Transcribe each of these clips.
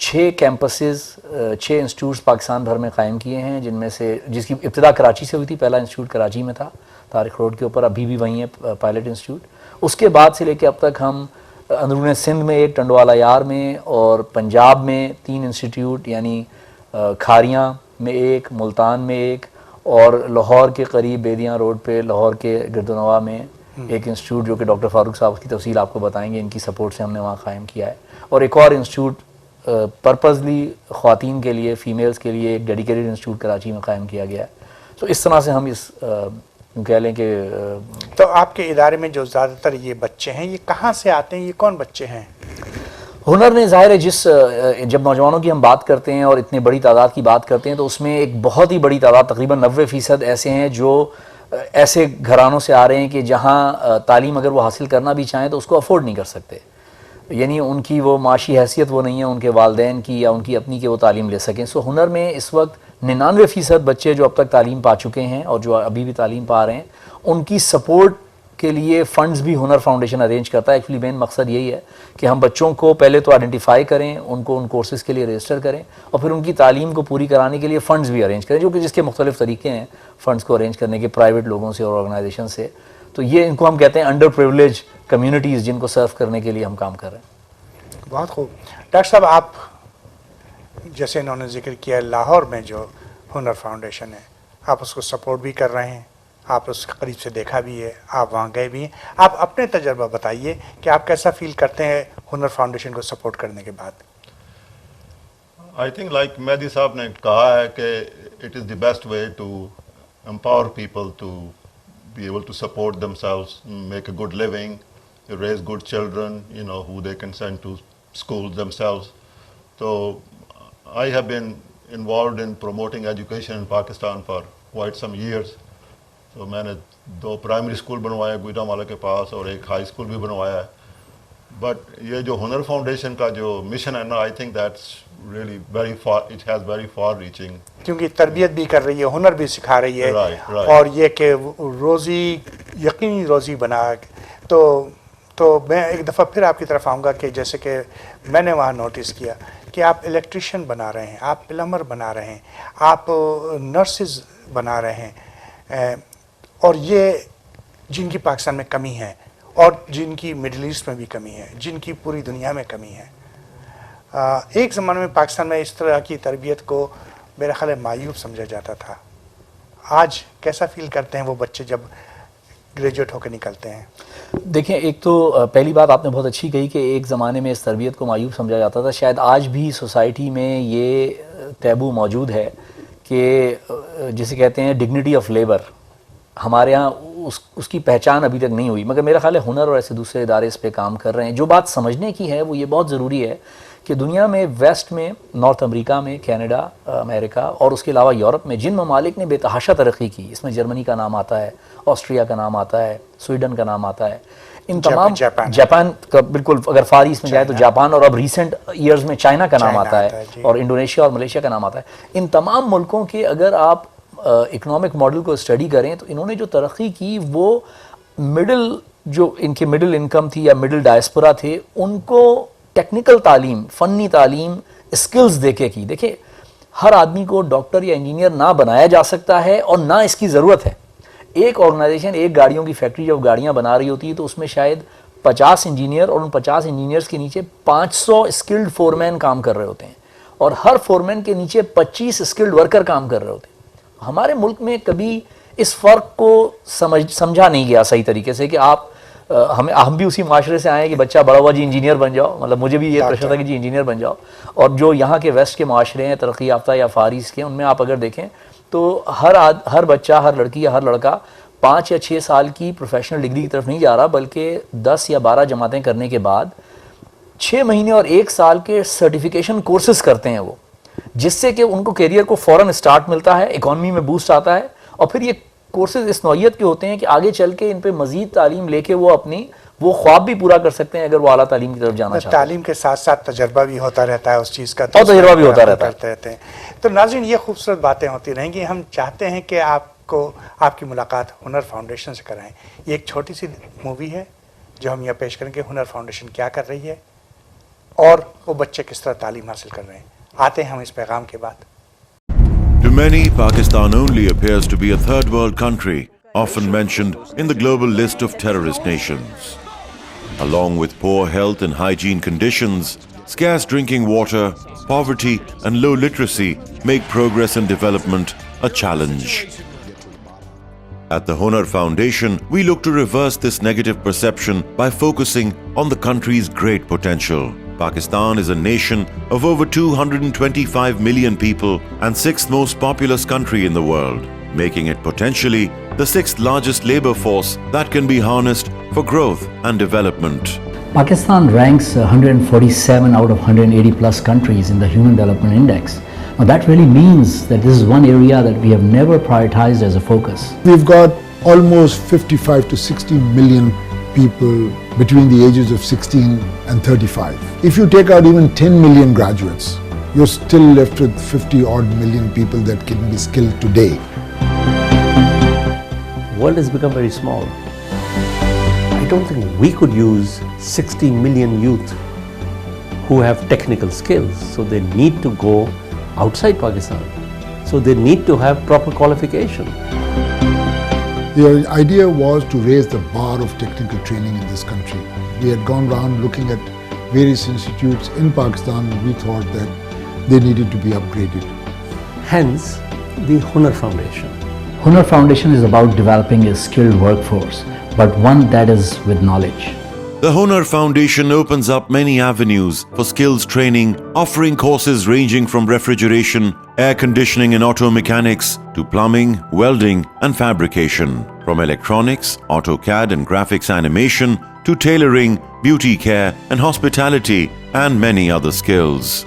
6 campuses 6 institutes Pakistan بھر میں قائم کیے ہیں، جن میں سے جس کی ابتدا کراچی سے ہوئی تھی. پہلا انسٹیٹیوٹ کراچی میں تھا طارق روڈ کے اوپر، ابھی بھی وہیں ہے پائلٹ انسٹیٹیوٹ. اس کے بعد سے لے کے اب تک ہم اندرون سندھ میں ایک، ٹنڈوالا یار میں، اور پنجاب میں 3 انسٹیٹیوٹ، یعنی کھاریاں میں ایک، ملتان میں ایک، اور لاہور کے قریب بیدیاں روڈ پہ لاہور کے گردنوا میں ایک انسٹیٹیوٹ جو کہ ڈاکٹر فاروق صاحب کی تفصیل آپ کو بتائیں گے، ان کی سپورٹ سے ہم نے وہاں قائم کیا ہے. اور ایک اور انسٹیٹیوٹ پرپزلی خواتین کے لیے، فیمیلز کے لیے ایک ڈیڈیکیٹڈ انسٹیٹیوٹ کراچی میں قائم کیا گیا ہے. تو اس طرح سے ہم اس کہہ لیں کہ تو آپ کے ادارے میں جو زیادہ تر یہ بچے ہیں، یہ کہاں سے آتے ہیں؟ یہ کون بچے ہیں؟ ہنر نے ظاہر ہے جب نوجوانوں کی ہم بات کرتے ہیں اور اتنی بڑی تعداد کی بات کرتے ہیں، تو اس میں ایک بہت ہی بڑی تعداد، تقریباً 90% ایسے ہیں جو ایسے گھرانوں سے آ رہے ہیں کہ جہاں تعلیم اگر وہ حاصل کرنا بھی چاہیں تو اس کو افورڈ نہیں کر سکتے. یعنی ان کی وہ معاشی حیثیت وہ نہیں ہے ان کے والدین کی یا ان کی اپنی کہ وہ تعلیم لے سکیں. سو ہنر میں اس وقت 99% بچے جو اب تک تعلیم پا چکے ہیں اور جو ابھی بھی تعلیم پا رہے ہیں، ان کی سپورٹ کے لیے فنڈز بھی ہنر فاؤنڈیشن ارینج کرتا ہے. ایکچولی مین مقصد یہی ہے کہ ہم بچوں کو پہلے تو آئیڈینٹیفائی کریں، ان کو ان کورسز کے لیے رجسٹر کریں، اور پھر ان کی تعلیم کو پوری کرانے کے لیے فنڈز بھی ارینج کریں، جو کہ جس کے مختلف طریقے ہیں فنڈز کو ارینج کرنے کے، پرائیویٹ لوگوں سے اور آرگنائزیشن سے. تو یہ ان کو ہم کہتے ہیں انڈر پریولیج کمیونٹیز، جن کو سرو کرنے کے لیے ہم کام کر رہے ہیں. بہت خوب. ڈاکٹر صاحب، آپ جیسے انہوں نے ذکر کیا لاہور میں جو ہنر فاؤنڈیشن ہے، آپ اس کو سپورٹ بھی کر رہے ہیں، آپ اس کے قریب سے دیکھا بھی ہے، آپ وہاں گئے بھی ہیں. آپ اپنے تجربہ بتائیے کہ آپ کیسا فیل کرتے ہیں ہنر فاؤنڈیشن کو سپورٹ کرنے کے بعد؟ I think like مہدی صاحب نے کہا ہے کہ it is the best way to empower people to be able to support themselves, make a good living, raise good children, who they can send to schools themselves. So I have been involved in promoting education in Pakistan for quite some years. تو میں نے 2 primary school بنوائے Gujranwala کے پاس اور ایک high school بھی بنوایا ہے. But یہ جو ہنر فاؤنڈیشن کا جو مشن ہے نا، I think that's really very for, it has very for reaching. کیونکہ تربیت بھی کر رہی ہے، ہنر بھی سکھا رہی ہے، Right. اور یہ کہ روزی، یقینی روزی بنا. تو میں ایک دفعہ پھر آپ کی طرف آؤں گا کہ جیسے کہ میں نے وہاں نوٹس کیا کہ آپ الیکٹریشین بنا رہے ہیں، آپ پلمبر بنا رہے ہیں، آپ نرسز بنا رہے ہیں، اور یہ جن کی پاکستان میں کمی ہے اور جن کی مڈل ایسٹ میں بھی کمی ہے، جن کی پوری دنیا میں کمی ہے. ایک زمانے میں پاکستان میں اس طرح کی تربیت کو میرا خیال ہے معیوب سمجھا جاتا تھا. آج کیسا فیل کرتے ہیں وہ بچے جب گریجویٹ ہو کے نکلتے ہیں؟ دیکھیں، ایک تو پہلی بات آپ نے بہت اچھی کہی کہ ایک زمانے میں اس تربیت کو معیوب سمجھا جاتا تھا. شاید آج بھی سوسائٹی میں یہ ٹیبو موجود ہے کہ جسے کہتے ہیں ڈگنیٹی آف لیبر، ہمارے ہاں اس کی پہچان ابھی تک نہیں ہوئی. مگر میرا خیال ہے ہنر اور ایسے دوسرے ادارے اس پہ کام کر رہے ہیں. جو بات سمجھنے کی ہے وہ یہ بہت ضروری ہے کہ دنیا میں، ویسٹ میں، نارتھ امریکہ میں، کینیڈا، امریکہ اور اس کے علاوہ یورپ میں جن ممالک نے بے تحاشا ترقی کی، اس میں جرمنی کا نام آتا ہے، آسٹریا کا نام آتا ہے، سویڈن کا نام آتا ہے، ان تمام، جاپان کا بالکل، اگر فار ایسٹ میں جائے تو جاپان، اور اب ریسنٹ ایئرز میں چائنا کا نام آتا ہے، اور انڈونیشیا اور ملیشیا کا نام آتا ہے. ان تمام ملکوں کے اگر آپ اکنامک ماڈل کو اسٹڈی کریں تو انہوں نے جو ترقی کی وہ جو ان کے مڈل انکم تھی یا مڈل ڈائسپورا تھے، ان کو ٹیکنیکل تعلیم، فنی تعلیم، اسکلز دے کے کی. دیکھیں، ہر آدمی کو ڈاکٹر یا انجینئر نہ بنایا جا سکتا ہے اور نہ اس کی ضرورت ہے. ایک آرگنائزیشن ایک گاڑیوں کی فیکٹری جب گاڑیاں بنا رہی ہوتی ہے تو اس میں شاید 50 انجینئر، اور ان 50 انجینئرز کے نیچے 500 اسکلڈ فورمین کام کر رہے ہوتے ہیں، اور ہر فورمین کے نیچے 25 اسکلڈ ورکر کام کر رہے ہوتے ہیں. ہمارے ملک میں کبھی اس فرق کو سمجھا نہیں گیا صحیح طریقے سے کہ ہم بھی اسی معاشرے سے آئے ہیں کہ بچہ بڑا ہوا جی انجینئر بن جاؤ. مطلب مجھے بھی یہ پریشر تھا کہ جی انجینئر بن جاؤ. اور جو یہاں کے ویسٹ کے معاشرے ہیں ترقی یافتہ یا فار ایسٹ کے، ان میں آپ اگر دیکھیں تو ہر بچہ، ہر لڑکی یا ہر لڑکا 5 یا 6 سال کی پروفیشنل ڈگری کی طرف نہیں جا رہا، بلکہ 10 یا 12 جماعتیں کرنے کے بعد 6 مہینے اور 1 سال کے سرٹیفیکیشن کورسز کرتے ہیں وہ، جس سے کہ ان کو کیریئر کو فوراً اسٹارٹ ملتا ہے، اکانومی میں بوسٹ آتا ہے. اور پھر یہ کورسز اس نوعیت کے ہوتے ہیں کہ آگے چل کے ان پہ مزید تعلیم لے کے وہ خواب بھی پورا کر سکتے ہیں اگر وہ اعلیٰ تعلیم کی طرف جانا چاہتے ہیں. تعلیم کے ساتھ ساتھ تجربہ بھی ہوتا رہتا ہے اس چیز کا، اور تجربہ بھی ہوتا رہتا ہے. تو ناظرین، یہ خوبصورت باتیں ہوتی رہیں گی. ہم چاہتے ہیں کہ آپ کی ملاقات ہنر فاؤنڈیشن سے کرائیں. یہ ایک چھوٹی سی مووی ہے جو ہم یہاں پیش کریں گے. ہنر فاؤنڈیشن کیا کر رہی ہے، اور وہ بچے کس طرح تعلیم حاصل کر رہے ہیں. آتے ہیں ہم اس پیغام کے بعد. To many, Pakistan only appears to be a third world country, often mentioned in the global list of terrorist nations. Along with poor health and hygiene conditions, scarce drinking water, poverty and low literacy make progress and development a challenge. At the Hunar Foundation, we look to reverse this negative perception by focusing on the country's great potential. Pakistan is a nation of over 225 million people and sixth most populous country in the world, making it potentially the sixth largest labor force that can be harnessed for growth and development. Pakistan ranks 147 out of 180 plus countries in the Human Development Index. Now that really means that this is one area that we have never prioritized as a focus. We've got almost 55 to 60 million people between the ages of 16 and 35. If you take out even 10 million graduates, you're still left with 50 odd million people that can be skilled today. The world has become very small. I don't think we could use 60 million youth who have technical skills, so they need to go outside Pakistan. So they need to have proper qualification. The idea was to raise the bar of technical training in this country. We had gone around looking at various institutes in Pakistan and we thought that they needed to be upgraded. Hence, the Hunar Foundation. Hunar Foundation is about developing a skilled workforce, but one that is with knowledge. The Hunar Foundation opens up many avenues for skills training, offering courses ranging from refrigeration, air conditioning and auto mechanics to plumbing, welding and fabrication. From electronics, AutoCAD and graphics animation to tailoring, beauty care and hospitality and many other skills.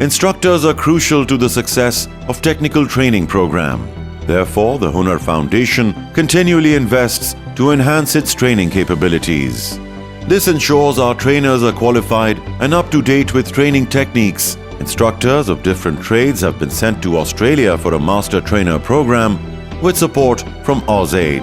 Instructors are crucial to the success of technical training program. Therefore, the Hunar Foundation continually invests to enhance its training capabilities. This ensures our trainers are qualified and up to date with training techniques. Instructors of different trades have been sent to Australia for a master trainer program with support from AusAid.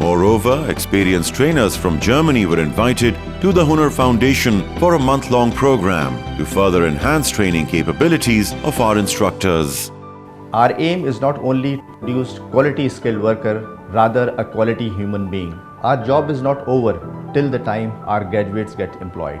Moreover, experienced trainers from Germany were invited to the Hunar Foundation for a month-long program to further enhance training capabilities of our instructors. Our aim is not only to produce quality skilled worker, rather a quality human being. Our job is not over till the time our graduates get employed.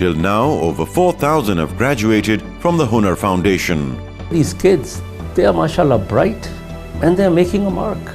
Till now, over 4,000 have graduated from the Hunar Foundation. These kids, they are mashallah bright and they are making a mark.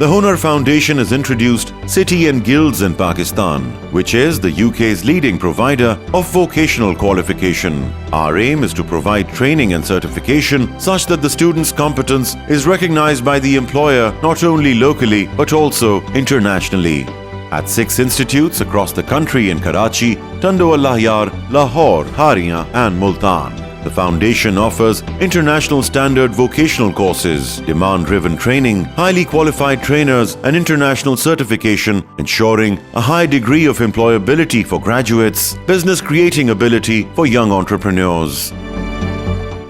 The Hunar Foundation has introduced City and Guilds in Pakistan, which is the UK's leading provider of vocational qualification. Our aim is to provide training and certification such that the student's competence is recognized by the employer not only locally but also internationally. At 6 institutes across the country in Karachi, Tando Allahyar, Lahore, Haria and Multan. The foundation offers international standard vocational courses, demand-driven training, highly qualified trainers and international certification, ensuring a high degree of employability for graduates, business creating ability for young entrepreneurs.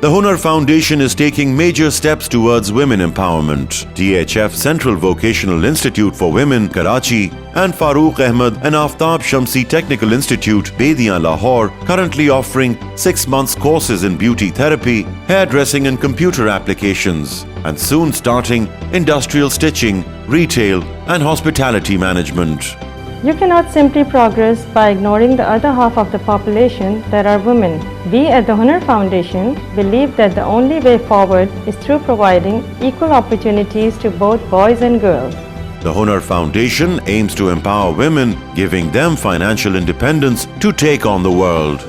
The Hunar Foundation is taking major steps towards women empowerment. DHF Central Vocational Institute for Women, Karachi, and Farooq Ahmed and Aftab Shamsi Technical Institute, Bediya, Lahore, currently offering 6 months courses in beauty therapy, hairdressing and computer applications, and soon starting industrial stitching, retail, and hospitality management. You cannot simply progress by ignoring the other half of the population that are women. We at the Hunar Foundation believe that the only way forward is through providing equal opportunities to both boys and girls. The Hunar Foundation aims to empower women, giving them financial independence to take on the world.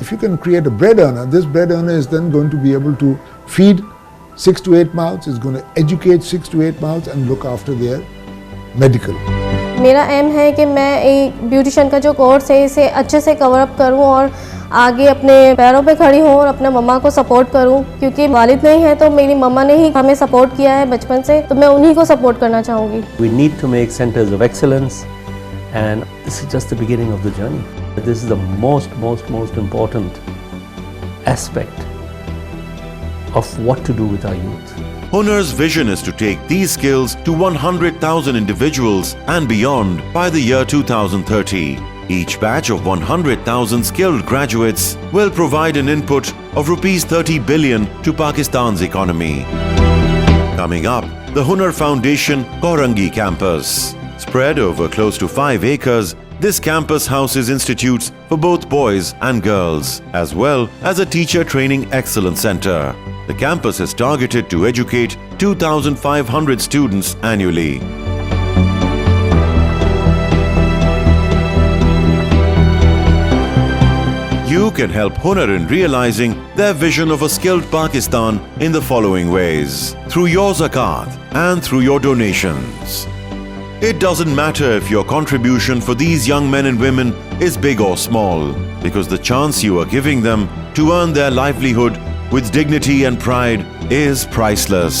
If you can create a bread earner, this bread earner is then going to be able to feed 6 to 8 mouths, is going to educate 6 to 8 mouths and look after their medical. میرا M ہے کہ میں ایک beautician کا جو course ہے اسے اچھے سے کور اپ کروں اور آگے اپنے پیروں پہ کھڑی ہوں اور اپنے مما کو سپورٹ کروں، کیونکہ والد نہیں ہے تو میری مما نے ہی ہمیں سپورٹ کیا ہے بچپن سے، تو میں انہی کو سپورٹ کرنا چاہوں گی. We need to make centers of excellence, and this is just the beginning of the journey. This is the most important aspect of what to do with our youth. Hunar's vision is to take these skills to 100,000 individuals and beyond by the year 2030. Each batch of 100,000 skilled graduates will provide an input of rupees 30 billion to Pakistan's economy. Coming up, the Hunar Foundation Korangi campus. Spread over close to 5 acres, this campus houses institutes for both boys and girls, as well as a teacher training excellence center. The campus is targeted to educate 2,500 students annually. You can help Hunar in realizing their vision of a skilled Pakistan in the following ways: through your zakat and through your donations. It doesn't matter if your contribution for these young men and women is big or small, because the chance you are giving them to earn their livelihood with dignity and pride is priceless.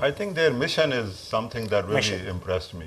I think their mission is something that really impressed me.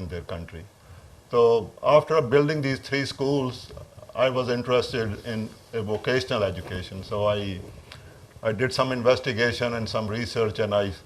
in their country. So after building these 3 schools, I was interested in a vocational education. So I did some investigation and some research, and I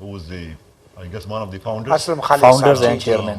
who is the I guess one of the founders and chairman,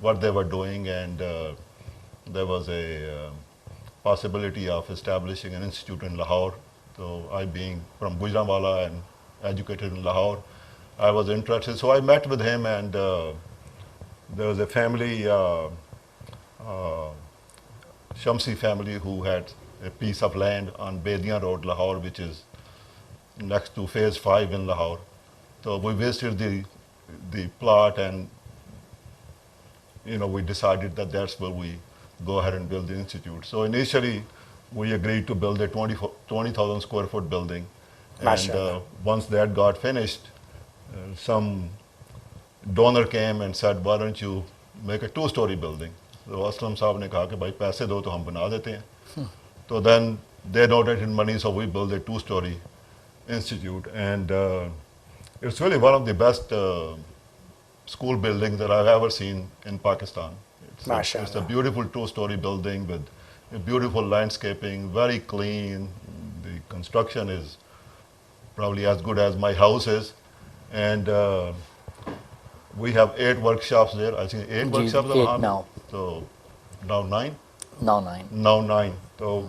what they were doing, and there was a possibility of establishing an institute in Lahore. So I, being from Gujranwala and educated in Lahore, I was interested. So I met with him, and there was a family, Shamsi family, who had a piece of land on Bedian Road, Lahore, which is next to Phase 5 in Lahore. So we visited the plot, and we decided that that's where we go ahead and build the institute. So initially we agreed to build a 20,000 square foot building, and once that got finished, some donor came and said, why don't you make a 2-story building? So Aslam Saab ne kaha ki bhai paise do to hum bana dete hain. So then they donated money, so we built a 2-story institute, and it's really one of the best school buildings that I've ever seen in Pakistan. It's a beautiful 2-story building with a beautiful landscaping, very clean. The construction is probably as good as my house is, and we have 8 workshops there. I think 8 workshops 8 now. So now 9. Now 9. So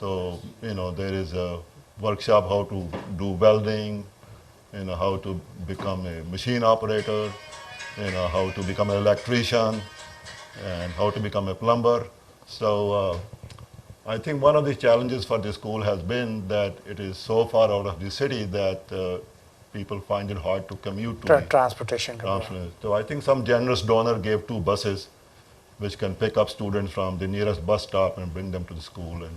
So there is a workshop how to do welding, how to become a machine operator, how to become an electrician, and how to become a plumber. So I think one of the challenges for this school has been that it is so far out of the city that people find it hard to commute to transportation. So I think some generous donor gave 2 buses which can pick up students from the nearest bus stop and bring them to the school. And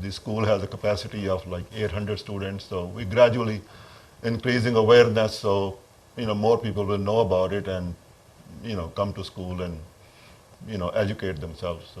This school has a capacity of like 800 students, so we gradually increasing awareness, so more people will know about it, and come to school and educate themselves. So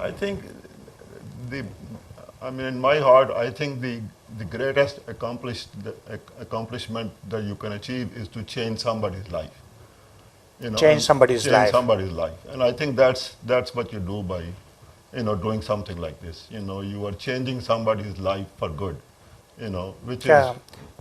I think in my heart, I think the greatest accomplishment that you can achieve is to change somebody's life. Change somebody's life. And I think that's what you do by doing something like this. You are changing somebody's life for good. Which is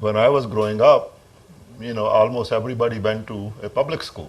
when I was growing up, almost everybody went to a public school.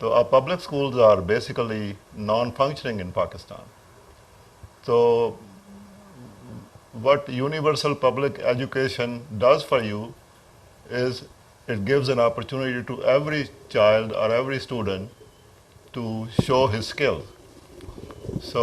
So our public schools are basically non-functioning in Pakistan. So what universal public education does for you is it gives an opportunity to every child or every student to show his skills. So,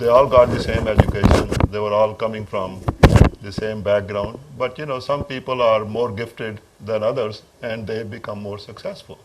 they all got the same education. They were all coming from the same background. But some people are more gifted than others and they become more successful.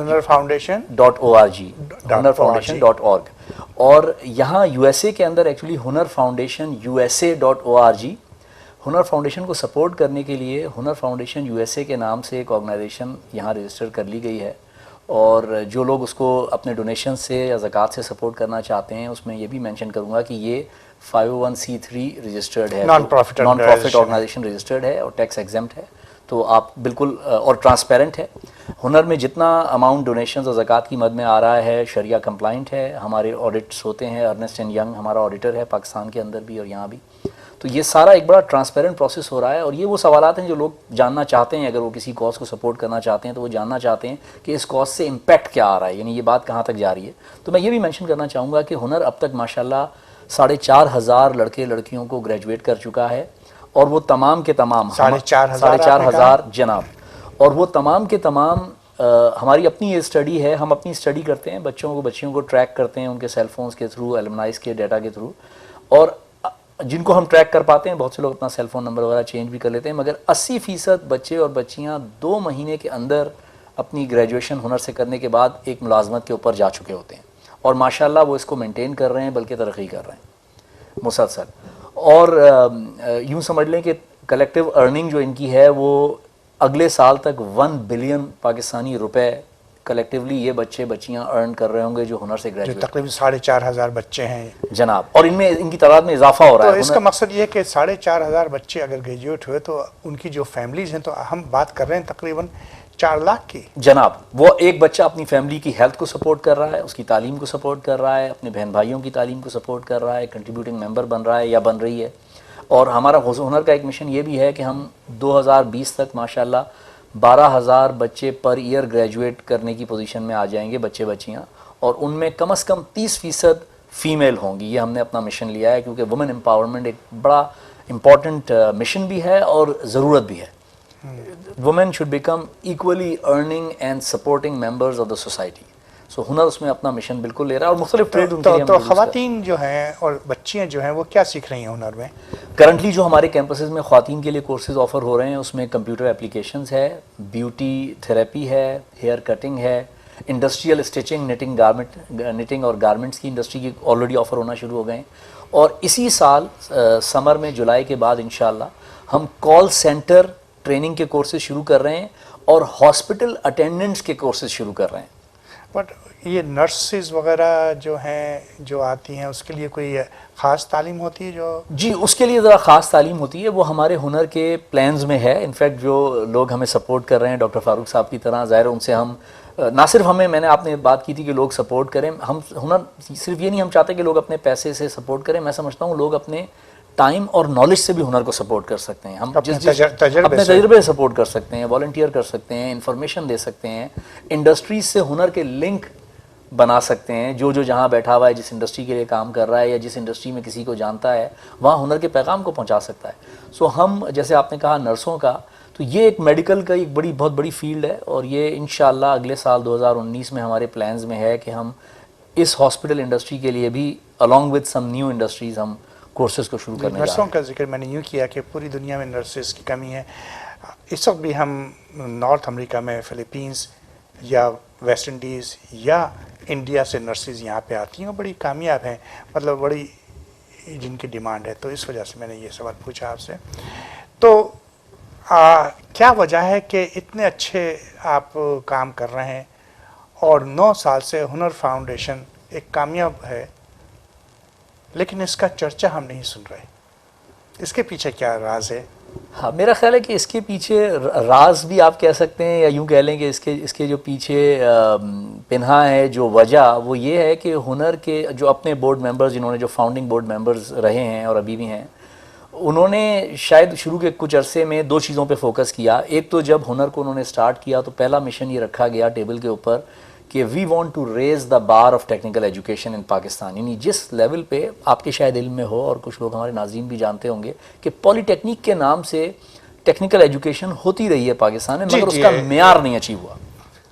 hunarfoundation.org, hunarfoundation.org. اور یہاں USA کے اندر actually ہنر foundation USA.org، ہنر foundation کو support کرنے کے لیے ہنر فاؤنڈیشن USA کے نام سے ایک آرگنائزیشن یہاں رجسٹر کر لی گئی ہے، اور جو لوگ اس کو اپنے ڈونیشن سے یا زکوٰۃ سے سپورٹ کرنا چاہتے ہیں اس میں یہ بھی مینشن کروں گا کہ یہ 501c3 رجسٹرڈ ہے، نان پروفٹ آرگنائزیشن رجسٹرڈ ہے اور ٹیکس ایگزمپٹ ہے، تو آپ بالکل اور ٹرانسپیرنٹ ہے. ہنر میں جتنا اماؤنٹ ڈونیشنز اور زکوٰۃ کی مد میں آ رہا ہے شریعہ کمپلائنٹ ہے، ہمارے آڈٹس ہوتے ہیں، ارنسٹ اینڈ ینگ ہمارا آڈیٹر ہے پاکستان کے اندر بھی اور یہاں بھی، تو یہ سارا ایک بڑا ٹرانسپیرنٹ پروسیس ہو رہا ہے. اور یہ وہ سوالات ہیں جو لوگ جاننا چاہتے ہیں، اگر وہ کسی کاز کو سپورٹ کرنا چاہتے ہیں تو وہ جاننا چاہتے ہیں کہ اس کاز سے امپیکٹ کیا آ رہا ہے، یعنی یہ بات کہاں تک جا رہی ہے. تو میں یہ بھی مینشن کرنا چاہوں گا کہ ہنر اب تک ماشاءاللہ 4,500 لڑکے لڑکیوں کو گریجویٹ کر چکا ہے، اور وہ تمام کے تمام 4,500 جناب، اور وہ تمام کے تمام ہماری اپنی یہ اسٹڈی ہے، ہم اپنی اسٹڈی کرتے ہیں، بچیوں کو ٹریک کرتے ہیں ان کے سیل فونز کے تھرو، ایلومنائز کے ڈیٹا کے تھرو، اور جن کو ہم ٹریک کر پاتے ہیں بہت سے لوگ اپنا سیل فون نمبر وغیرہ چینج بھی کر لیتے ہیں، مگر 80% بچے اور بچیاں 2 مہینے کے اندر اپنی گریجویشن ہنر سے کرنے کے بعد ایک ملازمت کے اوپر جا چکے ہوتے ہیں، اور ماشاءاللہ وہ اس کو مینٹین کر رہے ہیں بلکہ ترقی کر رہے ہیں مسلسل. اور یوں سمجھ لیں کہ کلیکٹیو ارننگ جو ان کی ہے وہ اگلے سال تک 1 بلین پاکستانی روپے کلیکٹیولی یہ بچے بچیاں ارن کر رہے ہوں گے جو ہنر سے گریجویٹ، تقریباً 4,500 بچے ہیں جناب، اور ان میں ان کی تعداد میں اضافہ ہو رہا ہے. تو اس کا مقصد یہ ہے کہ 4,500 بچے اگر گریجویٹ ہوئے تو ان کی جو فیملیز ہیں، تو ہم بات کر رہے ہیں تقریباً 4 لاکھ کی. جناب وہ ایک بچہ اپنی فیملی کی ہیلتھ کو سپورٹ کر رہا ہے، اس کی تعلیم کو سپورٹ کر رہا ہے، اپنے بہن بھائیوں کی تعلیم کو سپورٹ کر رہا ہے، کنٹریبیوٹنگ ممبر بن رہا ہے یا بن رہی ہے. اور ہمارا ہنر کا ایک مشن یہ بھی ہے کہ ہم 2020 تک ماشاءاللہ 12,000 بچے پر ایئر گریجویٹ کرنے کی پوزیشن میں آ جائیں گے، بچے بچیاں، اور ان میں کم از کم 30% فیمیل ہوں گی. یہ ہم نے اپنا مشن لیا ہے کیونکہ وومن امپاورمنٹ ایک بڑا امپورٹنٹ مشن بھی ہے اور ضرورت بھی ہے. Women should become equally earning and supporting members of the society. So ہنر اس میں اپنا مشن بالکل لے رہا ہے، اور مختلف ٹریڈ ان کے لیے. تو خواتین جو ہیں اور بچیاں جو ہیں وہ کیا سیکھ رہی ہیں ہنر میں؟ کرنٹلی جو ہمارے کیمپسز میں خواتین کے لیے کورسز آفر ہو رہے ہیں اس میں کمپیوٹر اپلیکیشنز ہے، بیوٹی تھراپی ہے، ہیئر کٹنگ ہے، انڈسٹریل اسٹچنگ، نٹنگ اور گارمنٹس کی انڈسٹری کی آلریڈی آفر ہونا شروع ہو گئے ہیں. اور اسی سال سمر میں جولائی کے بعد انشاءاللہ ہم کال سینٹر ٹریننگ کے کورسز شروع کر رہے ہیں اور ہاسپٹل اٹینڈنٹس کے کورسز شروع کر رہے ہیں. بٹ یہ نرسز وغیرہ جو ہیں جو آتی ہیں اس کے لیے کوئی خاص تعلیم ہوتی ہے؟ جو جی اس کے لیے ذرا خاص تعلیم ہوتی ہے، وہ ہمارے ہنر کے پلانز میں ہے. انفیکٹ جو لوگ ہمیں سپورٹ کر رہے ہیں ڈاکٹر فاروق صاحب کی طرح، ظاہر ان سے ہم نہ صرف آپ نے بات کی تھی کہ لوگ سپورٹ کریں، ہم ہنر صرف یہ نہیں ہم چاہتے کہ لوگ اپنے پیسے سے سپورٹ کریں. میں سمجھتا ہوں لوگ اپنے ٹائم اور نالج سے بھی ہنر کو سپورٹ کر سکتے ہیں. ہم اپنے تجربے سپورٹ کر سکتے ہیں، والنٹیئر کر سکتے ہیں، انفارمیشن دے سکتے ہیں، انڈسٹریز سے ہنر کے لنک بنا سکتے ہیں. جو جہاں بیٹھا ہوا ہے، جس انڈسٹری کے لیے کام کر رہا ہے یا جس انڈسٹری میں کسی کو جانتا ہے، وہاں ہنر کے پیغام کو پہنچا سکتا ہے. سو ہم جیسے آپ نے کہا نرسوں کا، تو یہ ایک میڈیکل کا ایک بہت بڑی فیلڈ ہے، اور یہ انشاءاللہ اگلے سال 2019 میں ہمارے پلانز میں ہے کہ ہم اس ہاسپٹل انڈسٹری کے لیے بھی along with some new industries ہم کورسز کو شروع کرنے جا رہے ہیں. نرسوں کا ذکر میں نے یوں کیا کہ پوری دنیا میں نرسز کی کمی ہے. اس وقت بھی ہم نارتھ امریکہ میں فلپینز یا ویسٹ انڈیز یا انڈیا سے نرسز یہاں پہ آتی ہیں اور بڑی کامیاب ہیں، مطلب بڑی جن کی ڈیمانڈ ہے. تو اس وجہ سے میں نے یہ سوال پوچھا آپ سے. تو کیا وجہ ہے کہ اتنے اچھے آپ کام کر رہے ہیں اور 9 سال سے ہنر فاؤنڈیشن ایک کامیاب ہے، لیکن اس کا چرچا ہم نہیں سن رہے؟ اس کے پیچھے کیا راز ہے؟ ہاں میرا خیال ہے کہ اس کے پیچھے راز بھی آپ کہہ سکتے ہیں، یا یوں کہہ لیں کہ اس کے جو پیچھے پنہا ہے جو وجہ، وہ یہ ہے کہ ہنر کے جو اپنے بورڈ ممبرز، جنہوں نے جو فاؤنڈنگ بورڈ ممبرز رہے ہیں اور ابھی بھی ہیں، انہوں نے شاید شروع کے کچھ عرصے میں 2 چیزوں پہ فوکس کیا. ایک تو جب ہنر کو انہوں نے سٹارٹ کیا تو پہلا مشن یہ رکھا گیا ٹیبل کے اوپر کہ we want to raise the bar of technical education in Pakistan. یعنی جس لیول پہ آپ کے شاید علم میں ہو اور کچھ لوگ ہمارے ناظرین بھی جانتے ہوں گے کہ پولی ٹیکنیک کے نام سے ٹیکنیکل ایجوکیشن ہوتی رہی ہے پاکستان میں، مگر اس کا معیار نہیں اچیو ہوا.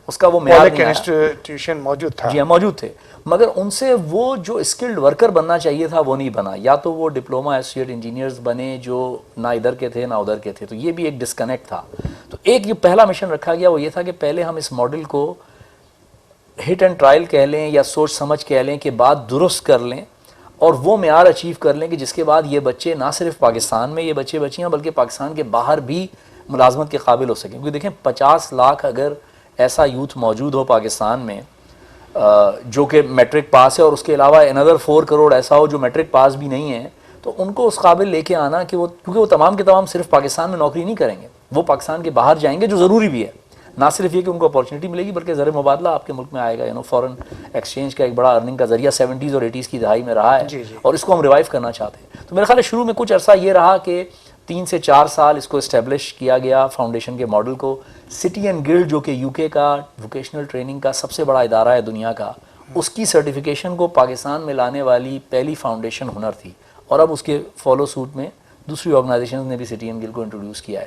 اس کا وہ معیار نہیں آیا. انسٹیٹیوشن موجود تھا، جی ہاں موجود تھے، مگر ان سے وہ جو اسکلڈ ورکر بننا چاہیے تھا وہ نہیں بنا. یا تو وہ ڈپلوما ایسوسیٹ انجینئرز بنے جو نہ ادھر کے تھے نہ ادھر کے تھے. تو یہ بھی ایک ڈسکنیکٹ تھا. تو ایک جو پہلا مشن رکھا گیا وہ یہ تھا کہ پہلے ہم اس ماڈل کو ہٹ اینڈ ٹرائل کہہ لیں یا سوچ سمجھ کہہ لیں کہ بات درست کر لیں اور وہ معیار اچیو کر لیں کہ جس کے بعد یہ بچے نہ صرف پاکستان میں یہ بچے بچیاں بلکہ پاکستان کے باہر بھی ملازمت کے قابل ہو سکیں. کیونکہ دیکھیں 50 لاکھ اگر ایسا یوتھ موجود ہو پاکستان میں جو کہ میٹرک پاس ہے اور اس کے علاوہ another 4 کروڑ ایسا ہو جو میٹرک پاس بھی نہیں ہے, تو ان کو اس قابل لے کے آنا کہ وہ, کیونکہ وہ تمام کے تمام صرف پاکستان میں نوکری نہیں کریں گے, وہ پاکستان کے باہر جائیں گے جو ضروری بھی ہے. نہ صرف یہ کہ ان کو اپورچونٹی ملے گی بلکہ زر مبادلہ آپ کے ملک میں آئے گا. فورن ایکسچینج کا ایک بڑا ارننگ کا ذریعہ 70s اور 80s کی دہائی میں رہا ہے اور اس کو ہم ریوائیو کرنا چاہتے ہیں. تو میرے خیال ہے شروع میں کچھ عرصہ یہ رہا کہ 3 سے 4 سال اس کو اسٹیبلش کیا گیا فاؤنڈیشن کے ماڈل کو. سٹی اینڈ گلڈ جو کہ UK کا ووکیشنل ٹریننگ کا سب سے بڑا ادارہ ہے دنیا کا, اس کی سرٹیفیکیشن کو پاکستان میں لانے والی پہلی فاؤنڈیشن ہنر تھی. اور اب اس کے فالو سوٹ میں دوسری آرگنائزیشنز نے بھی سٹی اینڈ گلڈ کو انٹروڈیوس کیا ہے.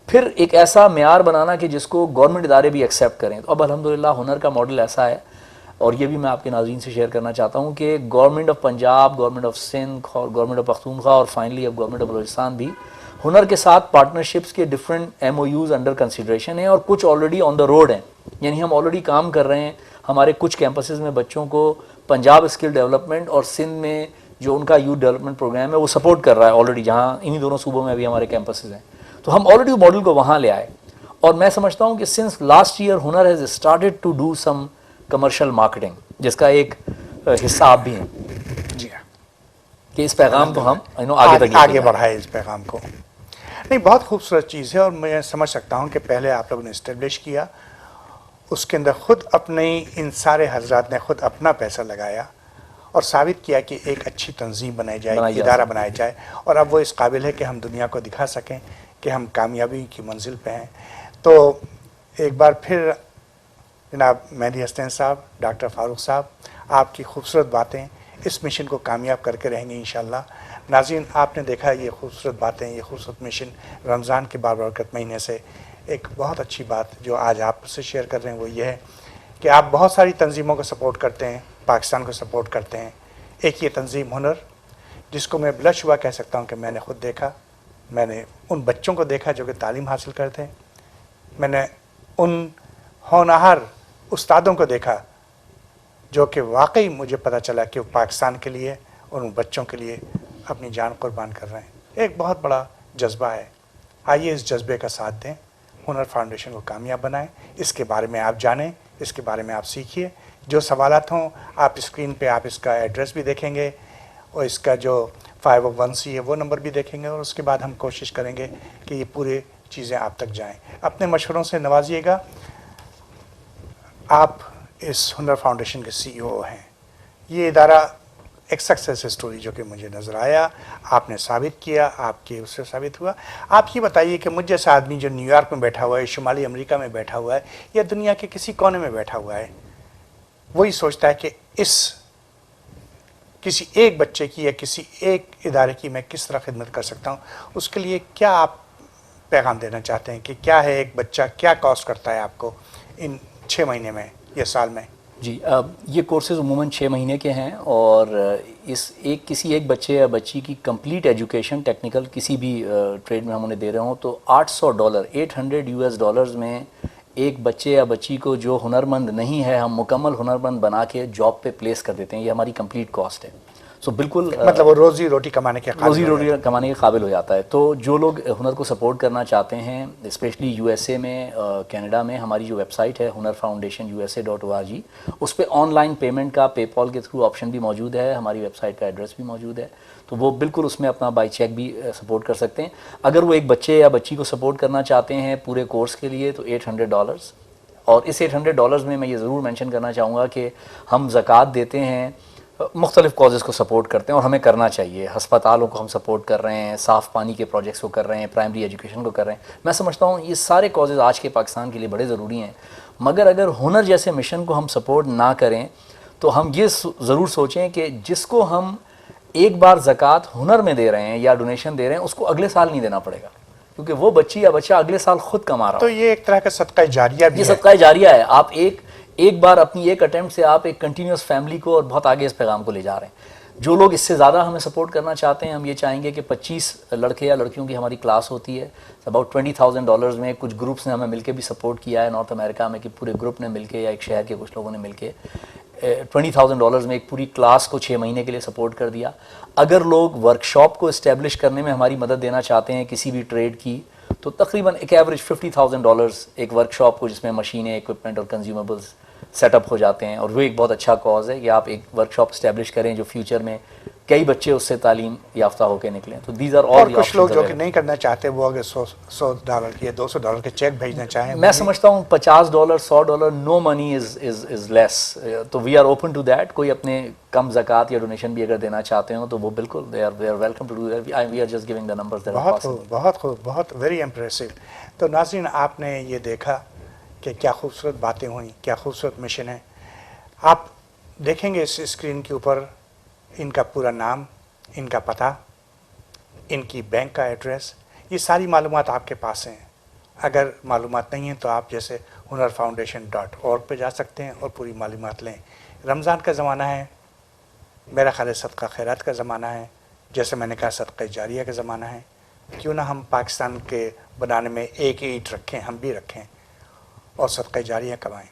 پھر ایک ایسا معیار بنانا کہ جس کو گورنمنٹ ادارے بھی ایکسیپٹ کریں. تو اب الحمدللہ ہنر کا ماڈل ایسا ہے, اور یہ بھی میں آپ کے ناظرین سے شیئر کرنا چاہتا ہوں کہ government of Punjab, government of Sindh اور گورنمنٹ آف پختونخوا اور فائنلی اب گورنمنٹ آف بلوچستان بھی ہنر کے ساتھ پارٹنرشپس کے ڈفرینٹ MOUs انڈر کنسیڈریشن ہیں اور کچھ آلریڈی آن دا روڈ ہیں. یعنی ہم آلریڈی کام کر رہے ہیں. ہمارے کچھ کیمپسز میں بچوں کو پنجاب اسکل ڈیولپمنٹ اور سندھ میں جو ان کا یوتھ ڈیولپمنٹ پروگرام ہے وہ سپورٹ کر رہا ہے آلریڈی, جہاں انہی دونوں صوبوں میں ابھی ہمارے کیمپسز ہیں. تو ہم آلریڈی ماڈل کو وہاں لے آئے. اور میں سمجھتا ہوں کہ since last year Hunar has started to do some commercial marketing, جس کا ایک حصہ آپ بھی ہیں. جی ہاں, کہ اس پیغام کو ہم آگے بڑھائے اس پیغام کو. نہیں, بہت خوبصورت چیز ہے اور میں سمجھ سکتا ہوں کہ پہلے آپ لوگوں نے اسٹیبلش کیا, اس کے اندر خود اپنے ان سارے حضرات نے خود اپنا پیسہ لگایا اور ثابت کیا کہ ایک اچھی تنظیم بنائی جائے, ادارہ بنایا جائے, اور اب وہ اس قابل ہے کہ ہم دنیا کو دکھا سکیں کہ ہم کامیابی کی منزل پہ ہیں. تو ایک بار پھر جناب مہدی حسنین صاحب, ڈاکٹر فاروق صاحب, آپ کی خوبصورت باتیں اس مشن کو کامیاب کر کے رہیں گی انشاءاللہ. ناظرین, آپ نے دیکھا یہ خوبصورت باتیں, یہ خوبصورت مشن رمضان کے بابرکت مہینے سے ایک بہت اچھی بات جو آج آپ سے شیئر کر رہے ہیں وہ یہ ہے کہ آپ بہت ساری تنظیموں کو سپورٹ کرتے ہیں, پاکستان کو سپورٹ کرتے ہیں. ایک یہ تنظیم ہنر, جس کو میں بلا شبہ کہہ سکتا ہوں کہ میں نے خود دیکھا, میں نے ان بچوں کو دیکھا جو کہ تعلیم حاصل کرتے ہیں, میں نے ان ہونہار استادوں کو دیکھا جو کہ واقعی مجھے پتہ چلا کہ وہ پاکستان کے لیے اور ان بچوں کے لیے اپنی جان قربان کر رہے ہیں. ایک بہت بڑا جذبہ ہے. آئیے اس جذبے کا ساتھ دیں, ہنر فاؤنڈیشن کو کامیاب بنائیں. اس کے بارے میں آپ جانیں, اس کے بارے میں آپ سیکھیے. جو سوالات ہوں آپ اسکرین پہ آپ اس کا ایڈریس بھی دیکھیں گے اور اس کا جو 501c ہے وہ نمبر بھی دیکھیں گے, اور اس کے بعد ہم کوشش کریں گے کہ یہ پورے چیزیں آپ تک جائیں. اپنے مشوروں سے نوازیے گا. آپ اس ہنر فاؤنڈیشن کے CEO ہیں. یہ ادارہ ایک سکسیس اسٹوری جو کہ مجھے نظر آیا, آپ نے ثابت کیا, آپ کے اس سے ثابت ہوا. آپ یہ بتائیے کہ مجھ جیسا آدمی جو نیو یارک میں بیٹھا ہوا ہے, شمالی امریکہ میں بیٹھا ہوا ہے, یا دنیا کے کسی کونے میں بیٹھا ہوا ہے, وہی سوچتا ہے کہ اس کسی ایک بچے کی یا کسی ایک ادارے کی میں کس طرح خدمت کر سکتا ہوں. اس کے لیے کیا آپ پیغام دینا چاہتے ہیں کہ کیا ہے ایک بچہ, کیا کاسٹ کرتا ہے آپ کو ان 6 مہینے میں یا سال میں؟ جی, یہ کورسز عموماً 6 مہینے کے ہیں, اور کسی ایک بچے یا بچی کی کمپلیٹ ایجوکیشن ٹیکنیکل کسی بھی ٹریڈ میں ہم انہیں دے رہے ہوں تو $800 $800 میں ایک بچے یا بچی کو جو ہنرمند نہیں ہے ہم مکمل ہنرمند بنا کے جاب پہ پلیس کر دیتے ہیں. یہ ہماری کمپلیٹ کاسٹ ہے. سو بالکل مطلب وہ روزی روٹی کمانے کے قابل ہو جاتا ہے. تو جو لوگ ہنر کو سپورٹ کرنا چاہتے ہیں اسپیشلی USA میں, کینیڈا میں, ہماری جو ویب سائٹ ہے hunarfoundationusa.org, اس پہ آن لائن پیمنٹ کا پے پال کے تھرو آپشن بھی موجود ہے. ہماری ویب سائٹ کا ایڈریس بھی موجود ہے, تو وہ بالکل اس میں اپنا بائی چیک بھی سپورٹ کر سکتے ہیں. اگر وہ ایک بچے یا بچی کو سپورٹ کرنا چاہتے ہیں پورے کورس کے لیے تو $800. اور اس $800 میں یہ ضرور مینشن کرنا چاہوں گا کہ ہم زکوٰۃ دیتے ہیں, مختلف کازز کو سپورٹ کرتے ہیں اور ہمیں کرنا چاہیے. ہسپتالوں کو ہم سپورٹ کر رہے ہیں, صاف پانی کے پروجیکٹس کو کر رہے ہیں, پرائمری ایجوکیشن کو کر رہے ہیں. میں سمجھتا ہوں یہ سارے کازز آج کے پاکستان کے لیے بڑے ضروری ہیں. مگر اگر ہنر جیسے مشن کو ہم سپورٹ نہ کریں تو ہم یہ ضرور سوچیں کہ جس کو ہم ایک بار زکوٰۃ ہنر میں دے رہے ہیں یا ڈونیشن دے رہے ہیں اس کو اگلے سال نہیں دینا پڑے گا, کیونکہ وہ بچی یا بچہ اگلے سال خود کما رہا. تو یہ ایک طرح کا صدقہ جاریہ بھی ہے. یہ صدقہ جاریہ ہے. آپ ایک بار اپنی ایک اٹیمپٹ سے آپ ایک کنٹینیوس فیملی کو اور بہت آگے اس پیغام کو لے جا رہے ہیں. جو لوگ اس سے زیادہ ہمیں سپورٹ کرنا چاہتے ہیں، ہم یہ چاہیں گے کہ 25 لڑکے یا لڑکیوں کی ہماری کلاس ہوتی ہے، اباؤٹ $20,000 میں. کچھ گروپس نے ہمیں مل کے بھی سپورٹ کیا ہے نارتھ امریکہ میں، کہ پورے گروپ نے مل کے یا ایک شہر کے کچھ لوگوں نے مل کے $20,000 میں ایک پوری کلاس کو 6 مہینے کے لیے سپورٹ کر دیا. اگر لوگ ورکشاپ کو اسٹیبلش کرنے میں ہماری مدد دینا چاہتے ہیں کسی بھی ٹریڈ کی، تو تقریباً ایک ایوریج $50,000 ایک ورکشاپ کو، جس میں مشینیں، اکوپمنٹ اور کنزیومیبلس سیٹ اپ ہو جاتے ہیں. اور وہ ایک بہت اچھا کاز ہے کہ آپ ایک ورکشاپ اسٹیبلش کریں جو فیوچر میں کئی بچے اس سے تعلیم یافتہ ہو کے نکلیں. تو دیز آر اور آل. کچھ لوگ جو کہ نہیں کرنا چاہتے وہ اگر $100 کی یا $200 کے چیک بھیجنا چاہیں، میں سمجھتا ہوں $50 $100 نو منی از لیس. تو we are open to that. کوئی اپنے کم زکوٰۃ یا ڈونیشن بھی اگر دینا چاہتے ہوں تو وہ بالکل they are welcome to do that. We are just giving the numbers that are بہت پاسبل. خوب، بہت خوب، بہت ویری امپریسو. تو ناظرین، آپ نے یہ دیکھا کہ کیا خوبصورت باتیں ہوئیں، کیا خوبصورت مشن ہے. آپ دیکھیں گے اس اسکرین کے اوپر ان کا پورا نام، ان کا پتہ، ان کی بینک کا ایڈریس، یہ ساری معلومات آپ کے پاس ہیں. اگر معلومات نہیں ہیں تو آپ جیسے hunarfoundation.org پہ جا سکتے ہیں اور پوری معلومات لیں. رمضان کا زمانہ ہے، میرا خیال ہے صدقہ خیرات کا زمانہ ہے، جیسے میں نے کہا صدقہ جاریہ کا زمانہ ہے. کیوں نہ ہم پاکستان کے بنانے میں ایک اینٹ رکھیں، ہم بھی رکھیں اور صدقہ جاریہ کمائیں.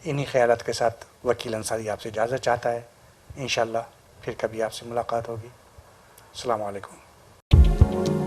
انہی خیالات کے ساتھ وکیل انصاری آپ سے اجازت چاہتا ہے. انشاءاللہ پھر کبھی آپ سے ملاقات ہوگی. السلام علیکم.